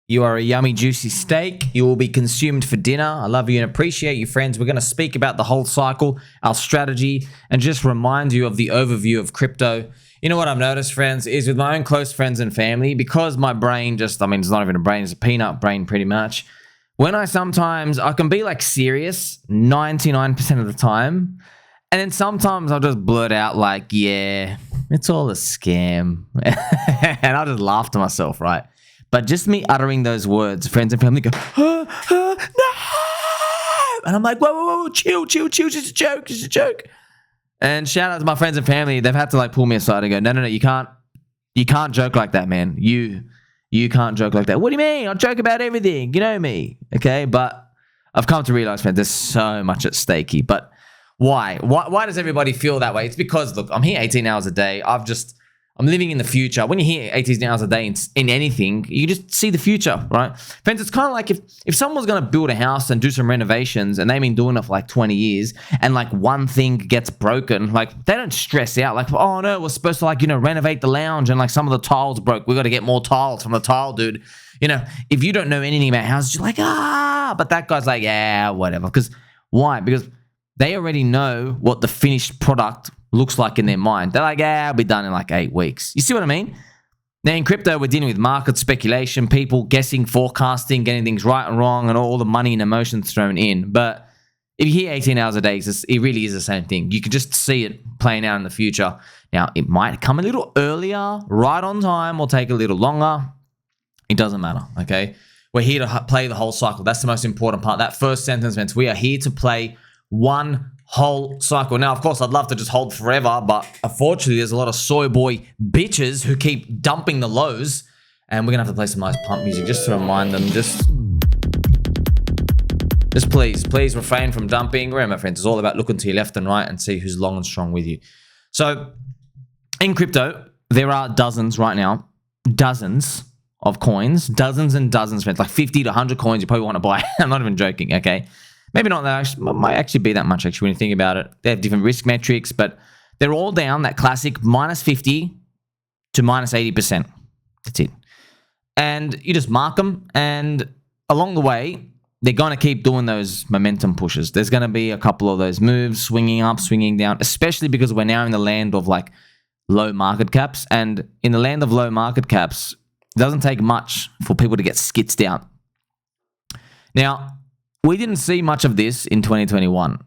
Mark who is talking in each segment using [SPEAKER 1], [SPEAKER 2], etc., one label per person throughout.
[SPEAKER 1] You are a yummy, juicy steak. You will be consumed for dinner. I love you and appreciate you, friends. We're going to speak about the whole cycle, our strategy, and just remind you of the overview of crypto. You know what I've noticed, friends, is with my own close friends and family, because my brain just, I mean, it's not even a brain, it's a peanut brain pretty much. When I can be like serious 99% of the time. And then sometimes I'll just blurt out like, yeah, it's all a scam. And I'll just laugh to myself, right? But just me uttering those words, friends and family go, no! And I'm like, whoa, chill, it's a joke. And shout out to my friends and family. They've had to like pull me aside and go, no, you can't joke like that, man. You can't joke like that. What do you mean? I'll joke about everything. You know me. Okay. But I've come to realize, man, there's so much at stake here. But why? Why does everybody feel that way? It's because, look, I'm here 18 hours a day. I'm living in the future. When you're here 18 hours a day in anything, you just see the future, right? Friends, it's kind of like if someone's going to build a house and do some renovations and they've been doing it for like 20 years and like one thing gets broken, like they don't stress out like, oh no, we're supposed to like, renovate the lounge and like some of the tiles broke. We got to get more tiles from the tile dude. If you don't know anything about houses, you're like, but that guy's like, yeah, whatever. Because why? Because they already know what the finished product looks like in their mind. They're like, I'll be done in like 8 weeks. You see what I mean? Now in crypto, we're dealing with market speculation, people guessing, forecasting, getting things right and wrong, and all the money and emotions thrown in. But if you hear 18 hours a day, it really is the same thing. You can just see it playing out in the future. Now, it might come a little earlier, right on time, or take a little longer. It doesn't matter, okay? We're here to play the whole cycle. That's the most important part. That first sentence means we are here to play one whole cycle. Now, of course, I'd love to just hold forever, but unfortunately, there's a lot of soy boy bitches who keep dumping the lows, and we're gonna have to play some nice pump music just to remind them. Just please refrain from dumping. Remember, friends, it's all about looking to your left and right and see who's long and strong with you. So, in crypto, there are dozens right now, dozens of coins, dozens and dozens, friends, like 50 to 100 coins you probably want to buy. I'm not even joking, okay? Maybe not that, might actually be that much actually when you think about it. They have different risk metrics, but they're all down that classic minus 50 to minus 80%. That's it. And you just mark them, and along the way, they're going to keep doing those momentum pushes. There's going to be a couple of those moves, swinging up, swinging down, especially because we're now in the land of like low market caps. And in the land of low market caps, it doesn't take much for people to get skitzed out. Now, we didn't see much of this in 2021.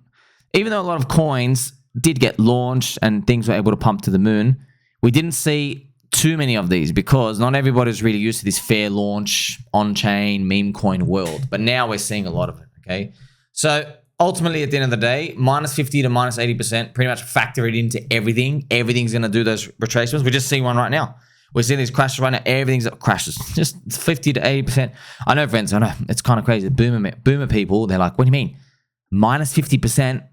[SPEAKER 1] Even though a lot of coins did get launched and things were able to pump to the moon, we didn't see too many of these because not everybody's really used to this fair launch, on-chain, meme coin world. But now we're seeing a lot of it, okay? So ultimately, at the end of the day, minus 50 to minus 80%, pretty much factor it into everything. Everything's going to do those retracements. We're just seeing one right now. We're seeing these crashes right now. Everything's crashes. Just 50 to 80%. I know, friends. I know. It's kind of crazy. Boomer people, they're like, what do you mean? Minus 50%,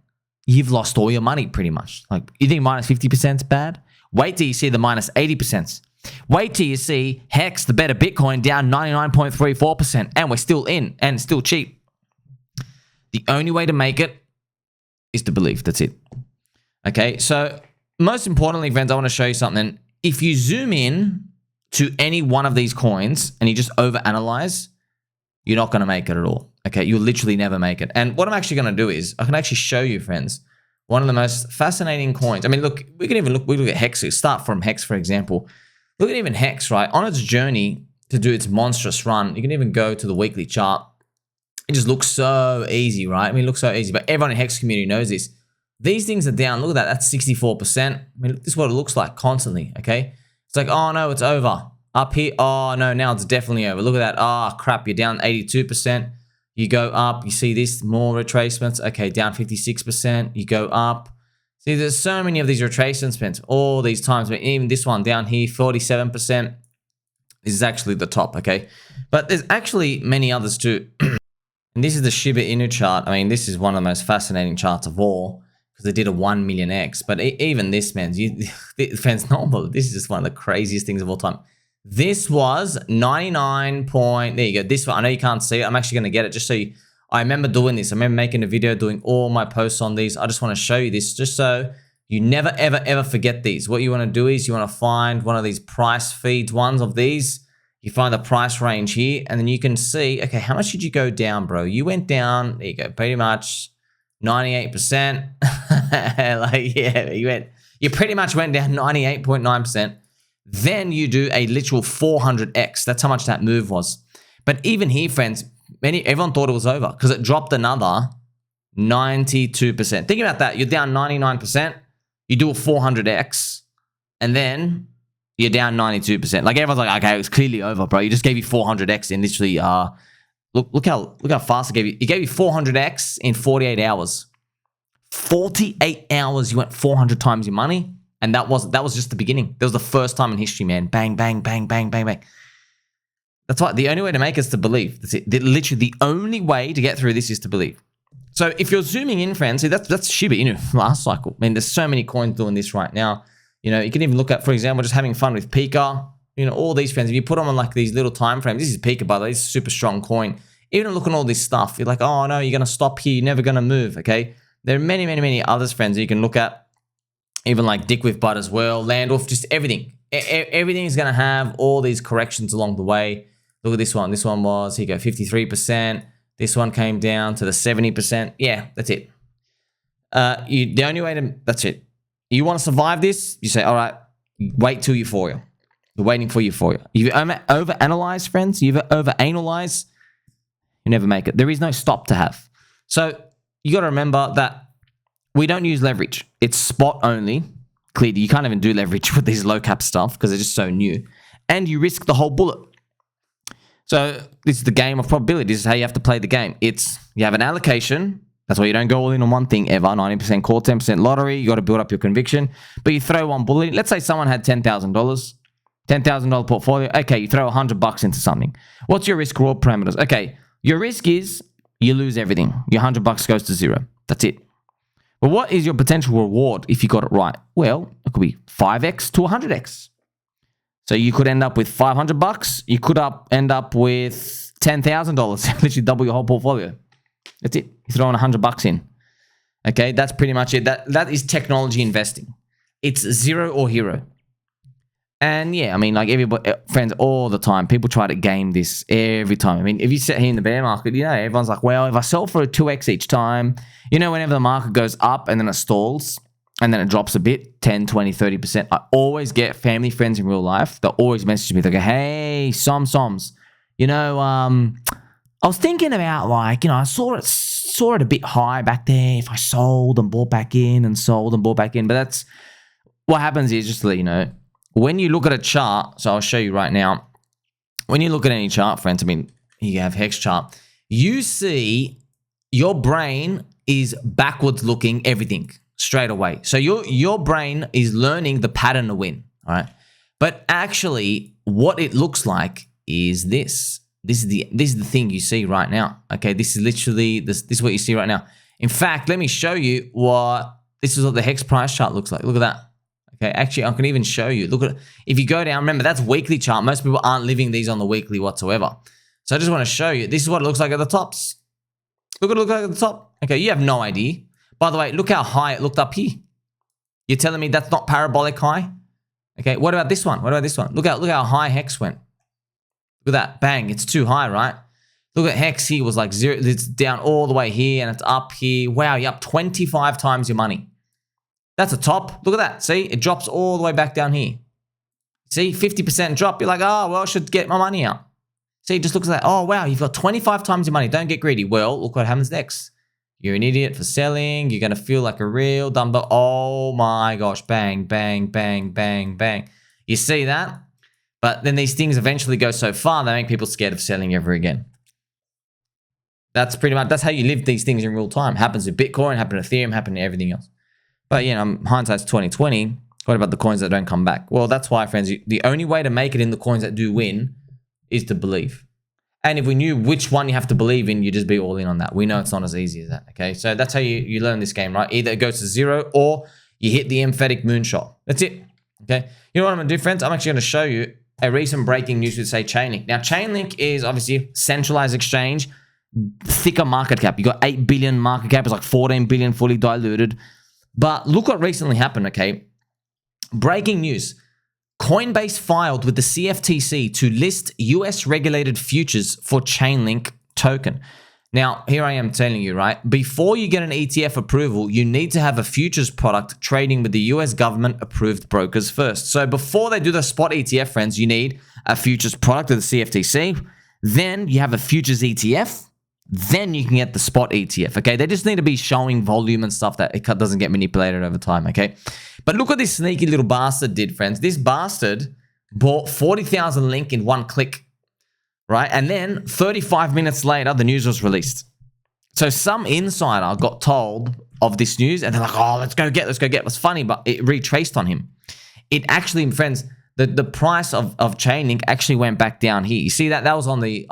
[SPEAKER 1] you've lost all your money pretty much. Like, you think minus 50% is bad? Wait till you see the minus 80%. Wait till you see HEX, the better Bitcoin, down 99.34%. And we're still in and still cheap. The only way to make it is to believe. That's it. Okay, so most importantly, friends, I want to show you something. If you zoom in to any one of these coins and you just overanalyze, you're not going to make it at all. Okay, you'll literally never make it. And what I'm actually going to do is I can actually show you, friends, one of the most fascinating coins. I mean, look, we look at HEX. Start from HEX, for example. Look at even HEX, right? On its journey to do its monstrous run, you can even go to the weekly chart. It just looks so easy, right? I mean, it looks so easy, but everyone in HEX community knows this. These things are down. Look at that. That's 64%. I mean, this is what it looks like constantly, okay? It's like, oh, no, it's over. Up here, oh, no, now it's definitely over. Look at that. Oh, crap, you're down 82%. You go up, you see this, more retracements. Okay, down 56%. You go up. See, there's so many of these retracements all these times. But even this one down here, 47%. This is actually the top, okay? But there's actually many others too. And this is the Shiba Inu chart. I mean, this is one of the most fascinating charts of all, because they did a 1 million X. But even this, man, fans, normal. This is just one of the craziest things of all time. This was 99 point. There you go. This one, I know you can't see it. I'm actually going to get it just so you. I remember doing this. I remember making a video doing all my posts on these. I just want to show you this just so you never, ever, ever forget these. What you want to do is you want to find one of these price feeds ones of these. You find the price range here, and then you can see, okay, how much did you go down, bro? You went down, there you go, pretty much 98%. Like, yeah, you pretty much went down 98.9%. Then you do a literal 400x. That's how much that move was. But even here, friends, everyone thought it was over because it dropped another 92%. Think about that. You're down 99%. You do a 400x, and then you're down 92%. Like, everyone's like, okay, it was clearly over, bro. You just gave you 400x in literally, look how fast it gave you. It gave you 400x in 48 hours. 48 hours, you went 400 times your money. And that was just the beginning. That was the first time in history, man. Bang, bang, bang, bang, bang, bang. That's why the only way to make it is to believe. That's it. Literally, the only way to get through this is to believe. So if you're zooming in, friends, see, that's Shiba Inu last cycle. I mean, there's so many coins doing this right now. You know, you can even look at, for example, just having fun with Pika. You know, all these friends, if you put them on like these little time frames, this is Pika, by the way, it's a super strong coin. Even looking at all this stuff, you're like, oh no, you're going to stop here. You're never going to move, okay? There are many, many, many others, friends, that you can look at. Even like DickWifButt as well, Landwolf, just everything. Everything is going to have all these corrections along the way. Look at this one. This one was, here you go, 53%. This one came down to the 70%. Yeah, that's it. The only way to, that's it. You want to survive this? You say, all right, wait till euphoria. You're waiting for euphoria. You overanalyze, friends. You overanalyze, you never make it. There is no stop to have. So you got to remember that we don't use leverage. It's spot only. Clearly, you can't even do leverage with these low cap stuff because they're just so new. And you risk the whole bullet. So this is the game of probability. This is how you have to play the game. You have an allocation. That's why you don't go all in on one thing ever. 90% call, 10% lottery. You got to build up your conviction. But you throw one bullet. Let's say someone had $10,000. $10,000 portfolio. Okay, you throw $100 into something. What's your risk reward parameters? Okay, your risk is you lose everything. Your $100 goes to zero. That's it. But what is your potential reward if you got it right? Well, it could be 5x to 100x. So you could end up with $500. You could end up with $10,000. Literally double your whole portfolio. That's it. You're throwing $100 in. Okay, that's pretty much it. That is technology investing. It's zero or hero. And yeah, I mean, like everybody, friends, all the time, people try to game this every time. I mean, if you sit here in the bear market, you know, everyone's like, well, if I sell for a 2x each time, you know, whenever the market goes up and then it stalls and then it drops a bit, 10, 20, 30%, I always get family friends in real life. They'll always message me. They go, hey, Soms, you know, I was thinking about like, you know, I saw it a bit high back there. If I sold and bought back in and sold and bought back in. But that's what happens is, just to let you know, when you look at a chart, so I'll show you right now. When you look at any chart, friends, I mean, you have HEX Chart, you see your brain is backwards looking everything straight away. So your brain is learning the pattern to win, all right? But actually, what it looks like is this. This is the thing you see right now. Okay, this is literally this is what you see right now. In fact, let me show you what the HEX price chart looks like. Look at that. Okay, actually, I can even show you. Look at, if you go down, remember, that's weekly chart. Most people aren't living these on the weekly whatsoever. So I just want to show you. This is what it looks like at the tops. Look at it look like at the top. Okay, you have no idea. By the way, look how high it looked up here. You're telling me that's not parabolic high? Okay, what about this one? What about this one? Look how high HEX went. Look at that. Bang, it's too high, right? Look at HEX here was like zero. It's down all the way here and it's up here. Wow, you're up 25 times your money. That's a top. Look at that. See, it drops all the way back down here. See, 50% drop. You're like, oh, well, I should get my money out. See, just look at that. Oh, wow, you've got 25 times your money. Don't get greedy. Well, look what happens next. You're an idiot for selling. You're going to feel like a real dumb dog. Oh my gosh. Bang, bang, bang, bang, bang. You see that? But then these things eventually go so far, they make people scared of selling ever again. That's pretty much, that's how you live these things in real time. Happens with Bitcoin, happens with Ethereum, happens to everything else. But, you know, hindsight's 2020. What about the coins that don't come back? Well, that's why, friends, the only way to make it in the coins that do win is to believe. And if we knew which one you have to believe in, you just be all in on that. We know it's not as easy as that, okay? So that's how you learn this game, right? Either it goes to zero or you hit the emphatic moonshot. That's it, okay? You know what I'm going to do, friends? I'm actually going to show you a recent breaking news with, say, ChainLink. Now, ChainLink is obviously centralized exchange, thicker market cap. You got 8 billion market cap. It's like 14 billion fully diluted. But look what recently happened, okay? Breaking news. Coinbase filed with the CFTC to list US regulated futures for ChainLink token. Now, here I am telling you, right? Before you get an ETF approval, you need to have a futures product trading with the US government approved brokers first. So before they do the spot ETF, friends, you need a futures product of the CFTC. Then you have a futures ETF. Then you can get the spot ETF, okay? They just need to be showing volume and stuff that it doesn't get manipulated over time, okay? But look what this sneaky little bastard did, friends. This bastard bought 40,000 Link in one click, right? And then 35 minutes later, the news was released. So some insider got told of this news and they're like, oh, let's go get. It was funny, but it retraced on him. It actually, friends, the price of ChainLink actually went back down here. You see that? That was on the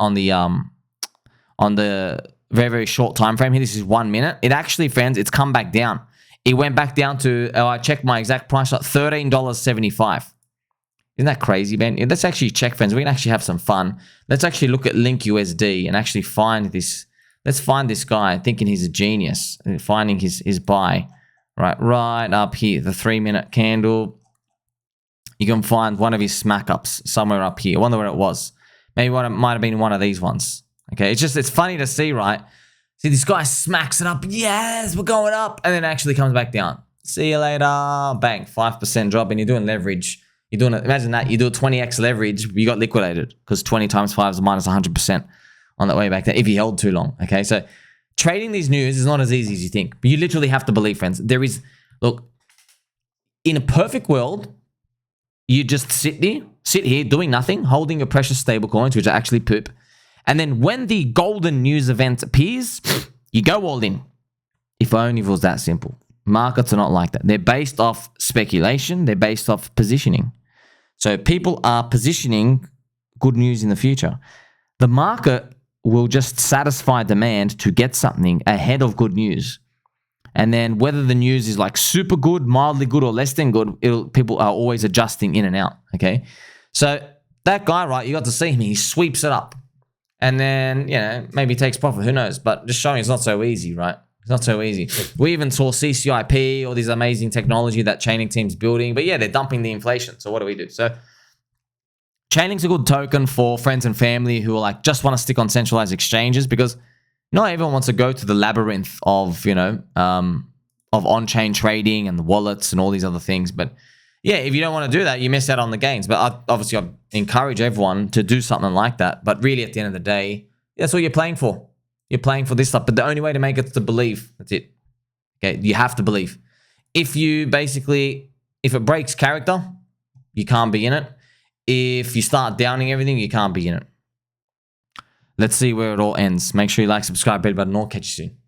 [SPEAKER 1] very, very short time frame here. This is 1 minute. It actually, friends, it's come back down. It went back down to, I checked my exact price, like $13.75. Isn't that crazy, man? Let's actually check, friends. We can actually have some fun. Let's actually look at Link USD and actually find this. Let's find this guy thinking he's a genius and finding his buy. Right up here, the 3 minute candle. You can find one of his smack ups somewhere up here. I wonder where it was. Maybe it might have been one of these ones. Okay, it's funny to see, right? See, this guy smacks it up. Yes, we're going up. And then actually comes back down. See you later. Bang, 5% drop. And you're doing leverage. You're doing it. Imagine that. You do a 20x leverage. You got liquidated because 20 times 5 is minus 100% on that way back there if you held too long. Okay, so trading these news is not as easy as you think. But you literally have to believe, friends. Look, in a perfect world, you just sit here doing nothing, holding your precious stable coins, which are actually poop. And then when the golden news event appears, you go all in. If only it was that simple. Markets are not like that. They're based off speculation. They're based off positioning. So people are positioning good news in the future. The market will just satisfy demand to get something ahead of good news. And then whether the news is like super good, mildly good, or less than good, people are always adjusting in and out, okay? So that guy, right, you got to see him. He sweeps it up. And then, you know, maybe he takes profit. Who knows? But just showing it's not so easy, right? It's not so easy. We even saw CCIP, all these amazing technology that Chainlink team's building. But yeah, they're dumping the inflation. So what do we do? So Chainlink's a good token for friends and family who are like just want to stick on centralized exchanges because not everyone wants to go to the labyrinth of, you know, of on-chain trading and the wallets and all these other things. But yeah, if you don't want to do that, you miss out on the gains. But obviously, I encourage everyone to do something like that. But really, at the end of the day, that's what you're playing for. You're playing for this stuff. But the only way to make it is to believe. That's it. Okay, you have to believe. If it breaks character, you can't be in it. If you start downing everything, you can't be in it. Let's see where it all ends. Make sure you like, subscribe, bell button, or catch you soon.